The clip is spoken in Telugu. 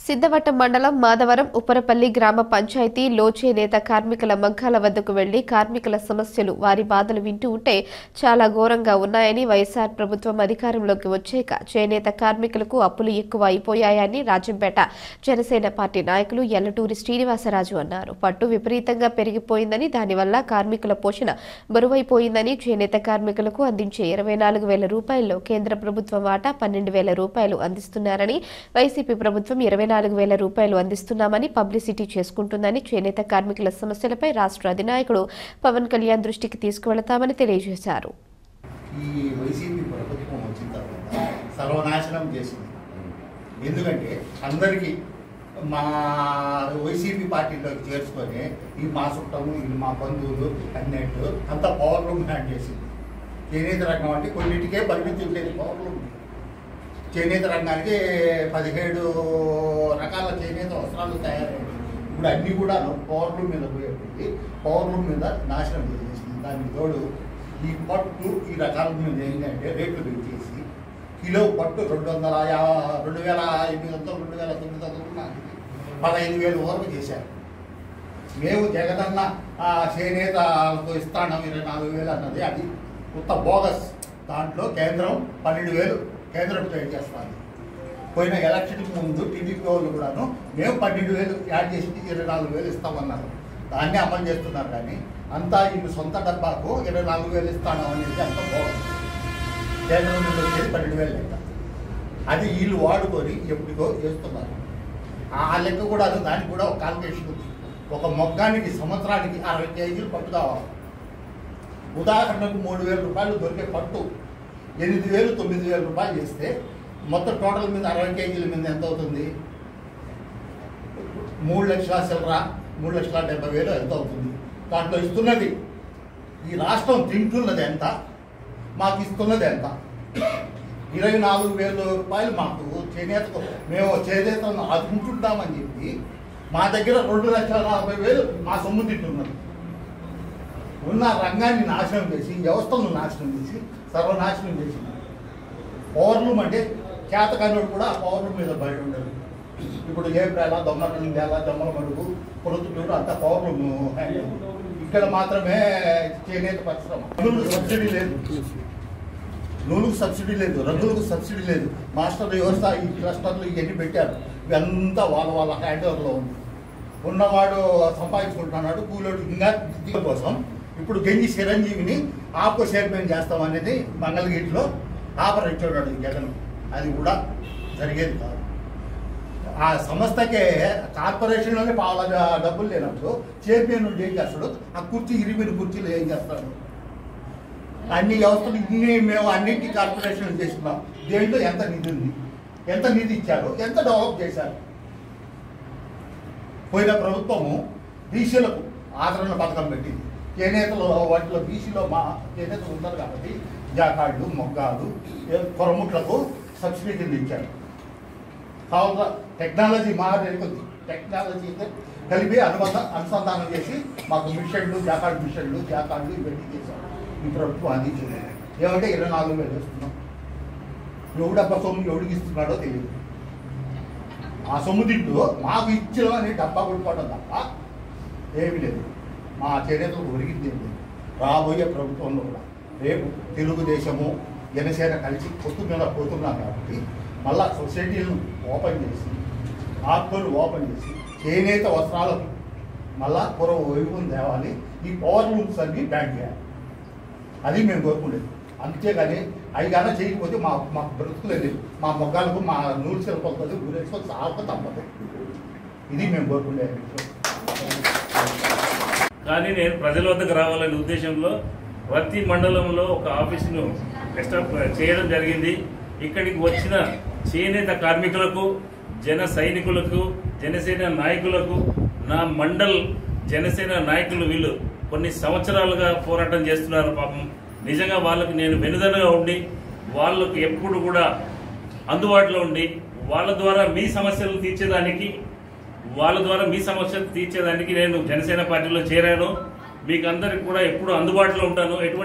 సిద్ధవటం మండలం మాధవరం ఉప్పరపల్లి గ్రామ పంచాయతీ లో చేనేత కార్మికుల మగ్గాల వద్దకు వెళ్లి కార్మికుల సమస్యలు వారి బాధలు వింటూ ఉంటే చాలా ఘోరంగా ఉన్నాయని వైఎస్ఆర్ ప్రభుత్వం అధికారంలోకి వచ్చాక చేనేత కార్మికులకు అప్పులు ఎక్కువ అయిపోయాయని రాజంపేట జనసేన పార్టీ నాయకులు ఎల్లటూరి శ్రీనివాసరాజు అన్నారు. పట్టు విపరీతంగా పెరిగిపోయిందని దానివల్ల కార్మికుల పోషణ బరువైపోయిందని చేనేత కార్మికులకు అందించే 24,000 రూపాయల్లో కేంద్ర ప్రభుత్వం వాటా 12,000 రూపాయలు అందిస్తున్నారని వైసీపీ ప్రభుత్వం 24,000 రూపాయలు అందిస్తున్నామని పబ్లిసిటీ చేసుకుంటుందని చేనేత కార్మికుల సమస్యలపై రాష్ట్ర అధినాయకుడు పవన్ కళ్యాణ్ దృష్టికి తీసుకువెళతామని తెలియజేశారు. ఈ వైసీపీ ప్రభుత్వం వచ్చిన తర్వాత సర్వనాశనం చేసింది. ఎందుకంటే అందరికీ మా వైసీపీ పార్టీలోకి చేర్చుకొని ఈ మా చుట్టము ఇది మా బంధువులు అన్నట్టు అంత పవర్ రూమ్ హ్యాండ్ చేసింది. చేనేత రంగం అంటే కొన్నిటికే పరిమితించలేదు పవర్ రూమ్. చేనేత రంగానికి 17 రకాల చేనేత వస్త్రాలు తయారయ్యాయి. ఇప్పుడు అన్నీ కూడా పవర్ రూమ్ మీద పోయేప్పటికీ పవర్ రూమ్ మీద నాశనం చేసేసింది. దానికి తోడు ఈ పట్టు ఈ రకాల మీద ఏంటంటే రేట్లు పెంచేసి కిలో పట్టు 2,800 2,900 15,000 వరకు చేశారు. మేము జగనన్న చేనేతకు ఇస్తాను 24,000 అన్నది అది కొత్త బోగస్. దాంట్లో కేంద్రం 12,000 కేంద్రం పే చేస్తాను. పోయిన ఎలక్షన్కి ముందు టీడీపీ వాళ్ళు కూడాను మేము 12,000 యాడ్ చేసి 24,000 ఇస్తామన్నారు. దాన్ని అమలు చేస్తున్నారు. కానీ అంతా వీళ్ళు సొంత డబ్బాకు 24,000 ఇస్తాను అనేది అంత బోగస్. కేంద్రం నుండి వచ్చేది 12,000 లెక్క. అది వీళ్ళు వాడుకొని ఎప్పటికో చేస్తున్నారు. ఆ లెక్క కూడా దానికి కూడా ఒక కాల్కులేషన్ ఉంది. ఒక మొగ్గానికి సంవత్సరానికి 60 కేజీలు పట్టు కావాలి. ఉదాహరణకు 3,000 రూపాయలు దొరికే పట్టు 8,000 9,000 రూపాయలు చేస్తే మొత్తం టోటల్ మీద 60 కేజీల మీద ఎంత అవుతుంది? 3 లక్షల చిల్లర 3,70,000 ఎంత అవుతుంది? దాంట్లో ఇస్తున్నది ఈ రాష్ట్రం తింటున్నది ఎంత, మాకు ఇస్తున్నది ఎంత? 24,000 రూపాయలు మాకు చేనేతకు మేము చేనేతను అదుకుంటున్నామని చెప్పి మా దగ్గర 2,40,000 మా సొమ్ము తింటున్నది. ఉన్న రంగాన్ని నాశనం చేసి వ్యవస్థలను నాశనం చేసి సర్వనాశనం చేసింది. పౌర్ణం అంటే చేతకానుడు కూడా ఆ పౌర్ణం మీద బయట ఉండదు. ఇప్పుడు ఏప్రిల్ దొమ్మల నెల దొమ్మల మడుగు పొరుతుడు అంత పౌర్ణం. ఇక్కడ మాత్రమే చేనేత పరిశ్రమ. రంగులకు సబ్సిడీ లేదు, నూలుకు సబ్సిడీ లేదు, రంగులకు సబ్సిడీ లేదు. మాస్టర్ వ్యవస్థ ఈ క్లస్టర్లు ఇవన్నీ పెట్టారు. ఇవంతా వాళ్ళ హ్యాండ్ఓవర్లో ఉంది. ఉన్నవాడు సంపాదించుకుంటున్నాడు, కూలోడు ఇంకా కోసం ఇప్పుడు గంజి చిరంజీవిని ఆపో చైర్మన్ చేస్తామనేది మంగళగిరిలో ఆఫర్ ఇచ్చాడు జగన్. అది కూడా జరిగేది కాదు. ఆ సంస్థకే కార్పొరేషన్లోనే పావుల డబ్బులు లేనప్పుడు చైర్మన్ నుండి ఏం చేస్తాడు? ఆ కుర్చీ ఇరిగిన కుర్చీలు ఏం చేస్తాడు? అన్ని వ్యవస్థలు ఇన్ని మేము అన్నింటి కార్పొరేషన్ చేస్తున్నాం. దేంట్లో ఎంత నిధి ఉంది, ఎంత నిధి ఇచ్చారు, ఎంత డెవలప్ చేశారు? పోయిన ప్రభుత్వము బీసీలకు ఆదరణ పథకం పెట్టింది. చేనేతలు వాటిలో బీసీలో మా చేనేతలు ఉంటారు కాబట్టి జాకాళ్ళు మొగ్గాలు కొరముట్లకు సబ్సిడీ కింద ఇచ్చారు. కావున టెక్నాలజీ మారేది కొద్ది టెక్నాలజీ కలిపి అనుసంధానం చేసి మాకు మిషన్లు జాకాళ్ళు ఇవన్నీ చేశారు. ఈ ప్రభుత్వం అందించింది. ఏమంటే 24,000 ఇస్తున్నాం. ఎవడబ్బా సొమ్ము ఎవడికి ఇస్తున్నాడో తెలియదు. ఆ సొమ్ము తింటూ మాకు ఇచ్చిన అని డబ్బా కొట్టుకోవడం తప్ప ఏమీ లేదు. మా చేనేతలకు ఒరిగింది ఏం లేదు. రాబోయే ప్రభుత్వంలో కూడా రేపు తెలుగుదేశము జనసేన కలిసి పొత్తు మీద పోతున్నాం కాబట్టి మళ్ళా సొసైటీలను ఓపెన్ చేసి ఆర్కోలు ఓపెన్ చేసి చేనేత వస్త్రాలకు మళ్ళా పూర్వ వైభవం తేవాలి. ఈ పవర్ రూమ్స్ అన్ని బ్యాన్ చేయాలి. అది మేము కోరుకునేది. అంతేగాని అవి కానీ చేయకపోతే మాకు బ్రతుకులేదు. మా మొగ్గాలకు మా నూలు శిల్పలతో గురేసుకొని సాగు తప్పదు. ఇది మేము కోరుకునేది. కానీ నేను ప్రజల వద్దకు రావాలనే ఉద్దేశంలో ప్రతి మండలంలో ఒక ఆఫీసును ఎస్టాబ్లిష్ చేయడం జరిగింది. ఇక్కడికి వచ్చిన చేనేత కార్మికులకు, జన సైనికులకు, జనసేన నాయకులకు, నా మండల్ జనసేన నాయకులు వీళ్ళు కొన్ని సంవత్సరాలుగా పోరాటం చేస్తున్నారు. పాపం నిజంగా వాళ్ళకి నేను వెనుదనగా ఉండి వాళ్ళకు ఎప్పుడు కూడా అందుబాటులో ఉండి వాళ్ళ ద్వారా మీ సమస్యలు తీర్చేదానికి నేను జనసేన పార్టీలో చేరాను. మీకు అందరికి కూడా ఎప్పుడు అందుబాటులో ఉంటాను. ఎటువంటి